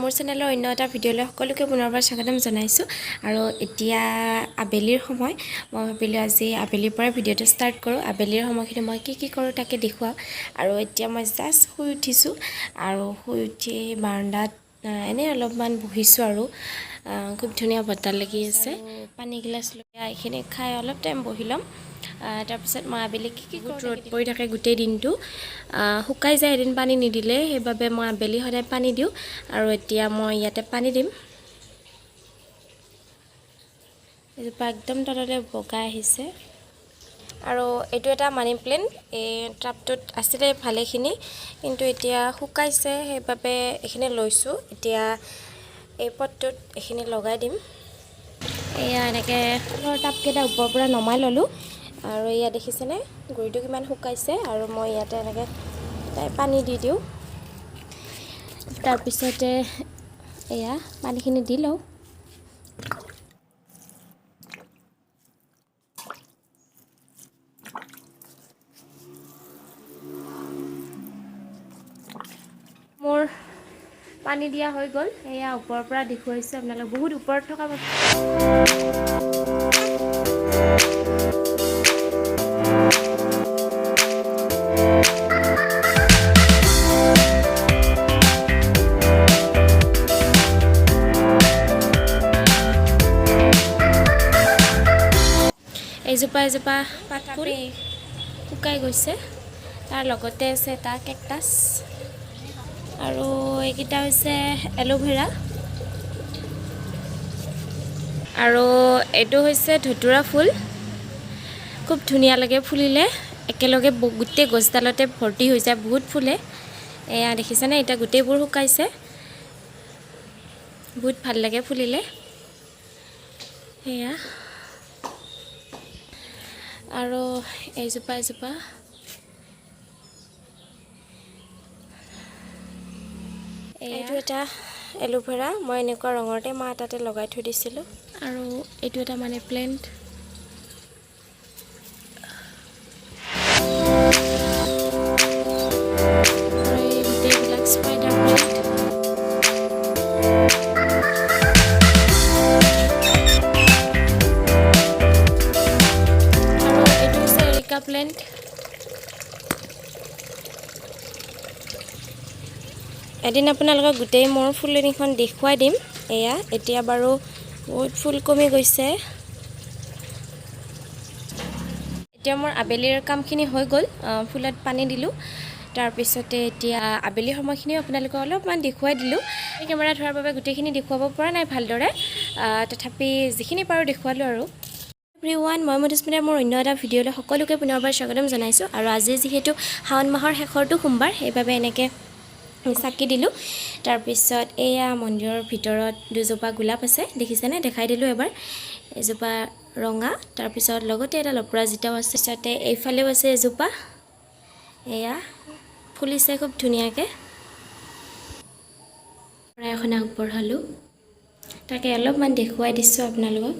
মোৰ চেনেলৰ অন্য এটা ভিডিঅ'লৈ সকলোকে পুনৰবাৰ স্বাগতম জনাইছোঁ আৰু এতিয়া আবেলিৰ সময় মই ভাবিলোঁ আজি আবেলিৰ পৰা ভিডিঅ'টো ষ্টাৰ্ট কৰোঁ আবেলিৰ সময়খিনি মই কি কৰোঁ তাকে দেখুৱাওঁ আৰু এতিয়া মই জাষ্ট শুই উঠিছোঁ আৰু শুই উঠি বাৰান্দাত এনেই অলপমান বহিছোঁ আৰু খুব ধুনীয়া বতাহ লাগি আছে পানী গিলাচ লৈ এইখিনি খাই অলপ টাইম বহি ল'ম তাৰপিছত মই আবেলি কি কৰোঁ ৰ'দ পৰি থাকে গোটেই দিনটো শুকাই যায় এদিন পানী নিদিলে সেইবাবে মই আবেলি সদায় পানী দিওঁ আৰু এতিয়া মই ইয়াতে পানী দিম এজোপা একদম তললৈ বগাই আহিছে আৰু এইটো এটা মানি প্লেণ্ট এই ট্ৰাপটোত আছিলে ভালেখিনি কিন্তু এতিয়া শুকাইছে সেইবাবে এইখিনি লৈছোঁ এতিয়া এই পটটোত এইখিনি লগাই দিম এয়া এনেকৈ ফুলৰ টাবকেইটা ওপৰৰ পৰা নমাই ল'লোঁ আৰু এয়া দেখিছেনে গুৰিটো কিমান শুকাইছে আৰু মই ইয়াতে এনেকৈ পানী দি দিওঁ তাৰপিছতে এয়া পানীখিনি দি লওঁ মোৰ পানী দিয়া হৈ গ'ল এয়া ওপৰৰ পৰা দেখুৱাইছোঁ আপোনালোক বহুত ওপৰত থকা এজোপা পাতফুল শুকাই গৈছে তাৰ লগতে আছে এটা কেকটাছ আৰু এইকেইটা হৈছে এল'ভেৰা আৰু এইটো হৈছে ধতুৰা ফুল খুব ধুনীয়া লাগে ফুলিলে একেলগে গোটেই গছডালতে ভৰ্তি হৈ যায় বহুত ফুলে এয়া দেখিছেনে এতিয়া গোটেইবোৰ শুকাইছে বহুত ভাল লাগে ফুলিলে এয়া আৰু এজোপা এইটো এটা এল'ভেৰা মই এনেকুৱা ৰঙৰতে মই তাতে লগাই থৈ দিছিলোঁ আৰু এইটো এটা মানে প্লেণ্ট গোটেইবিলাক স্পাইডাৰ প্লেণ্ট আৰু এইটো হৈছে এৰিকা প্লেণ্ট এদিন আপোনালোকক গোটেই মোৰ ফুলনিখন দেখুৱাই দিম এয়া এতিয়া বাৰু বহুত ফুল কমি গৈছে এতিয়া মোৰ আবেলিৰ কামখিনি হৈ গ'ল ফুলত পানী দিলোঁ তাৰপিছতে এতিয়া আবেলি সময়খিনিও আপোনালোকক অলপমান দেখুৱাই দিলোঁ কেমেৰা ধৰাৰ বাবে গোটেইখিনি দেখুৱাব পৰা নাই ভালদৰে তথাপি যিখিনি পাৰোঁ দেখুৱালোঁ আৰু এভৰিৱান মই মধুস্মিতাৰ মোৰ অন্য এটা ভিডিঅ'লৈ সকলোকে পুনৰবাৰ স্বাগতম জনাইছোঁ আৰু আজি যিহেতু শাওণ মাহৰ শেষৰটো সোমবাৰ সেইবাবে এনেকৈ চাকি দিলোঁ তাৰপিছত এয়া মন্দিৰৰ ভিতৰত দুজোপা গোলাপ আছে দেখিছেনে দেখাই দিলোঁ এবাৰ এজোপা ৰঙা তাৰপিছত লগতে এটা লপৰাজিতাও আছে পিছতে এইফালেও আছে এজোপা এয়া ফুলিছে খুব ধুনীয়াকৈ শৰাই এখন আগবঢ়ালোঁ তাকে অলপমান দেখুৱাই দিছোঁ আপোনালোকক